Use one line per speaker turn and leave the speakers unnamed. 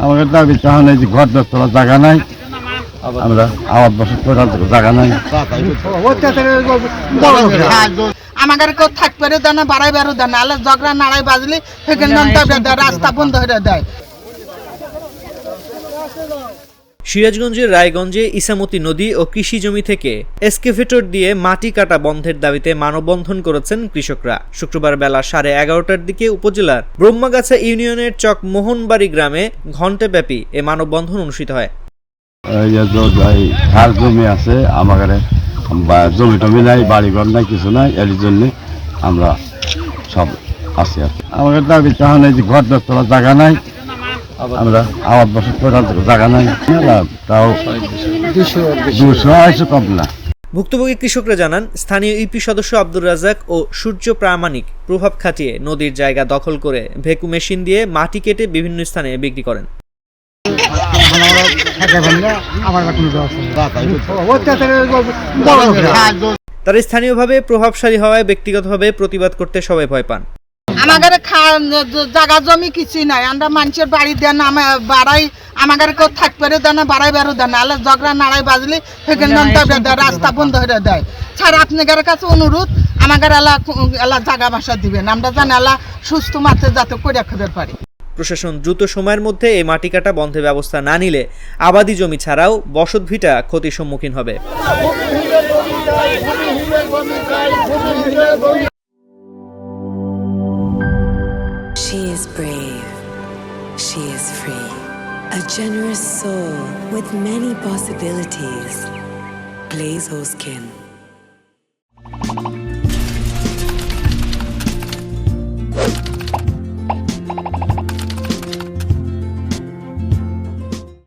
আমাদের দাবি চাহান এই যে ঘর দশতলা জায়গা নাই, আমরা আবাদ বসত করার জায়গা নাই।
আমাদের কেউ থাকবে দেয় না, বাড়াই বেরো দেয় না, আলে ঝগড়া নাড়াই বাজলে সেখানে রাস্তা বন্ধ হয়ে দেয়।
সিরাজগঞ্জের রায়গঞ্জে ইসামতি নদী ও কৃষি জমি থেকে এক্সকেভেটর দিয়ে মাটি কাটা বন্ধের দাবিতে মানববন্ধন করেছেন কৃষকরা। শুক্রবার বেলা 11:30টার দিকে উপজেলার ব্রহ্মাগাছা ইউনিয়নের চক মোহনবাড়ি গ্রামে ঘণ্টাব্যাপী এ মানববন্ধন অনুষ্ঠিত হয়।
খাল জমি আছে আমাদের, জমি টমি নাই, বাড়িঘর নাই, কিছু নাই, এর জন্য আমরা সব আছি আর কি। আমাদের দাবি চাহান এই যে ঘর দশতলা জায়গা নাই, আমরা আবাদ বসত করার জায়গা নাই, তাও 200 কম না।
ভুক্তভোগী কৃষকরা জানান, স্থানীয় ইউপি সদস্য আব্দুর রাজ্জাক ও সূর্য প্রামাণিক প্রভাব খাটিয়ে নদীর জায়গা দখল করে ভেকু মেশিন দিয়ে মাটি কেটে বিভিন্ন স্থানে বিক্রি করেন। তারা স্থানীয়ভাবে প্রভাবশালী হওয়ায় ব্যক্তিগতভাবে প্রতিবাদ করতে সবাই ভয় পান।
আমাদের জায়গা জমি কিছুই নাই, আমরা মানুষের বাড়ি দেন বাড়াই, আমাদের কেউ থাকবে দেয় না, বাড়াই বেরো দেয় না, আলে ঝগড়া নাড়াই বাজলে সেখানে রাস্তা বন্ধ হয়ে দেয়। ছাড়া আপনাদের কাছে অনুরোধ, আমাদের এলা জায়গা বাসা দিবেন, আমরা জানি এলা সুস্থ মাত্রে যাতে করে খেতে পারি।
প্রশাসন দ্রুত সময়ের মধ্যে এই মাটি কাটা বন্ধের ব্যবস্থা না নিলে আবাদি জমি ছাড়াও বসতভিটা ক্ষতির সম্মুখীন হবে।
She is brave. She is free. A generous soul with many possibilities. Glaze Skin.